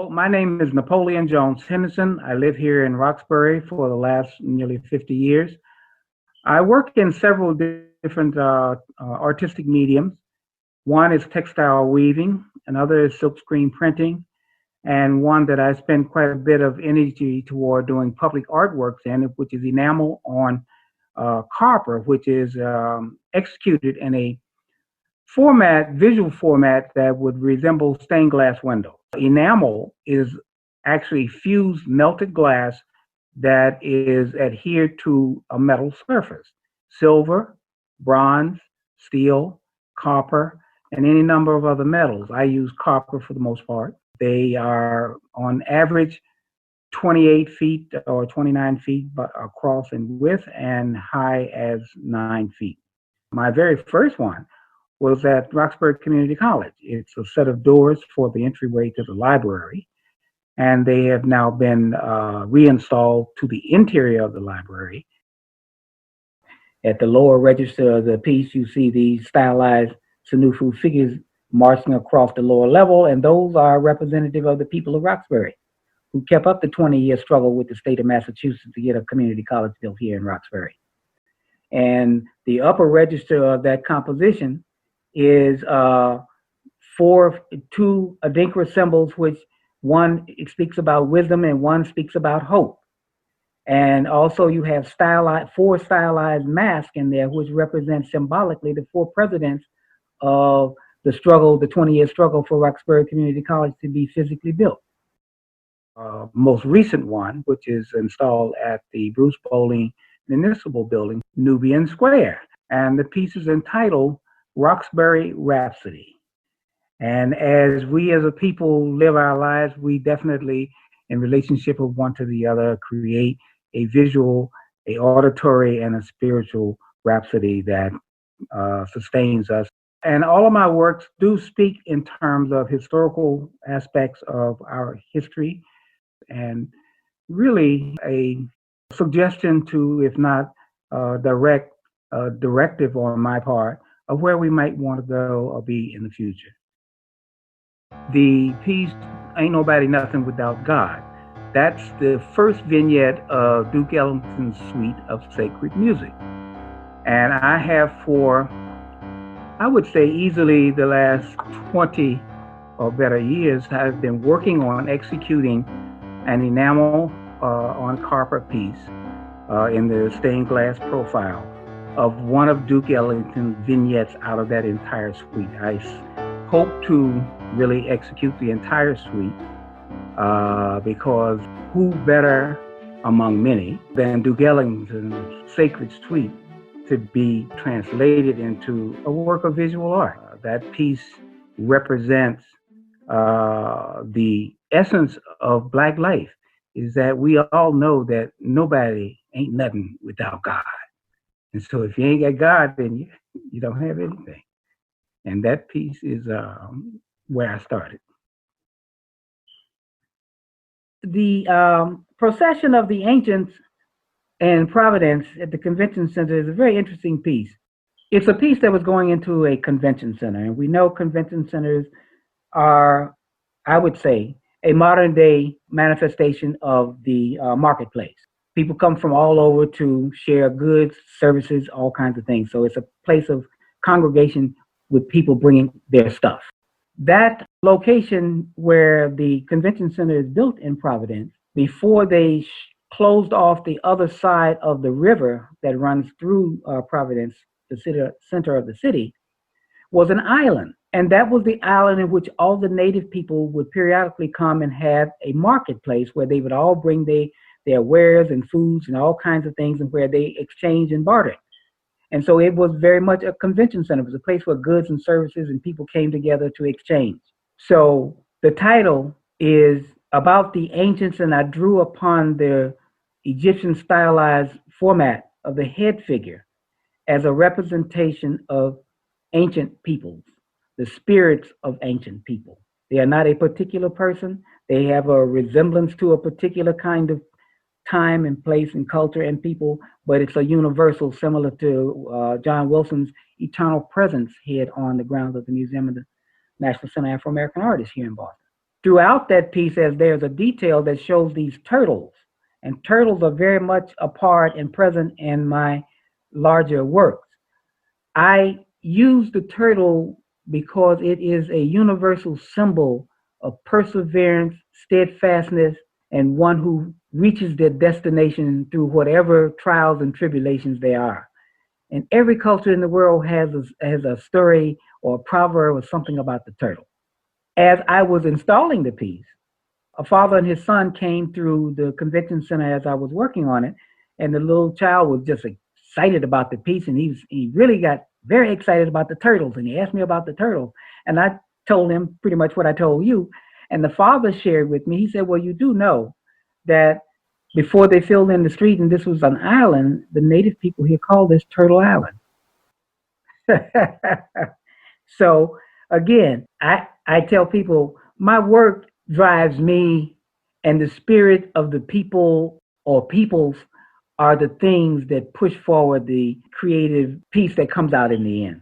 My name is Napoleon Jones-Henderson. I live here in Roxbury for the last nearly 50 years. I work in several different artistic mediums. One is textile weaving, another is silkscreen printing, and one that I spend quite a bit of energy toward doing public artworks in, which is enamel on copper, which is executed in a visual format that would resemble stained glass windows. Enamel is actually fused melted glass that is adhered to a metal surface: silver, bronze, steel, copper, and any number of other metals. I use copper for the most part. They are on average 28 feet or 29 feet across in width and high as 9 feet. My very first one was at Roxbury Community College. It's a set of doors for the entryway to the library, and they have now been reinstalled to the interior of the library. At the lower register of the piece, you see these stylized Sanufu figures marching across the lower level, and those are representative of the people of Roxbury, who kept up the 20-year struggle with the state of Massachusetts to get a community college built here in Roxbury. And the upper register of that composition is two adinkra symbols, which one speaks about wisdom and one speaks about hope. And also you have four stylized masks in there, which represent symbolically the four presidents of the struggle, the 20-year struggle for Roxbury Community College to be physically built. Most recent one, which is installed at the Bruce Bowling Municipal Building, Nubian Square. And the piece is entitled Roxbury Rhapsody. And as we as a people live our lives, we definitely, in relationship of one to the other, create a visual, a auditory, and a spiritual rhapsody that sustains us. And all of my works do speak in terms of historical aspects of our history, and really a suggestion to, if not directive on my part, of where we might want to go or be in the future. The piece, Ain't Nobody Nothing Without God, that's the first vignette of Duke Ellington's suite of sacred music. And I have for, I would say easily the last 20 or better years, I've been working on executing an enamel on copper piece in the stained glass profile of one of Duke Ellington's vignettes out of that entire suite. I hope to really execute the entire suite because who better among many than Duke Ellington's sacred suite to be translated into a work of visual art. That piece represents the essence of Black life, is that we all know that nobody ain't nothing without God. And so if you ain't got God, then you don't have anything. And that piece is where I started. The procession of the ancients in Providence at the convention center is a very interesting piece. It's a piece that was going into a convention center, and we know convention centers are, I would say, a modern day manifestation of the marketplace. People come from all over to share goods, services, all kinds of things. So it's a place of congregation with people bringing their stuff. That location where the convention center is built in Providence, before they closed off the other side of the river that runs through Providence, the center of the city, was an island. And that was the island in which all the native people would periodically come and have a marketplace where they would all bring their wares and foods and all kinds of things, and where they exchange and barter. And so it was very much a convention center. It was a place where goods and services and people came together to exchange. So the title is about the ancients, and I drew upon the Egyptian stylized format of the head figure as a representation of ancient peoples, the spirits of ancient people. They are not a particular person. They have a resemblance to a particular kind of time and place and culture and people, but it's a universal, similar to John Wilson's Eternal Presence head on the grounds of the Museum of the National Center of Afro-American Artists here in Boston. throughout that piece, as there's a detail that shows these turtles, and turtles are very much a part and present in my larger works. I use the turtle because it is a universal symbol of perseverance, steadfastness, and one who reaches their destination through whatever trials and tribulations they are. And every culture in the world has a story or a proverb or something about the turtle. As I was installing the piece, a father and his son came through the convention center as I was working on it, and the little child was just excited about the piece, and he really got very excited about the turtles, and he asked me about the turtles, and I told him pretty much what I told you, and the father shared with me. He said, "Well, you do know that before they filled in the street, and this was an island, the native people here called this Turtle Island." So again, I tell people my work drives me, and the spirit of the people or peoples are the things that push forward the creative piece that comes out in the end.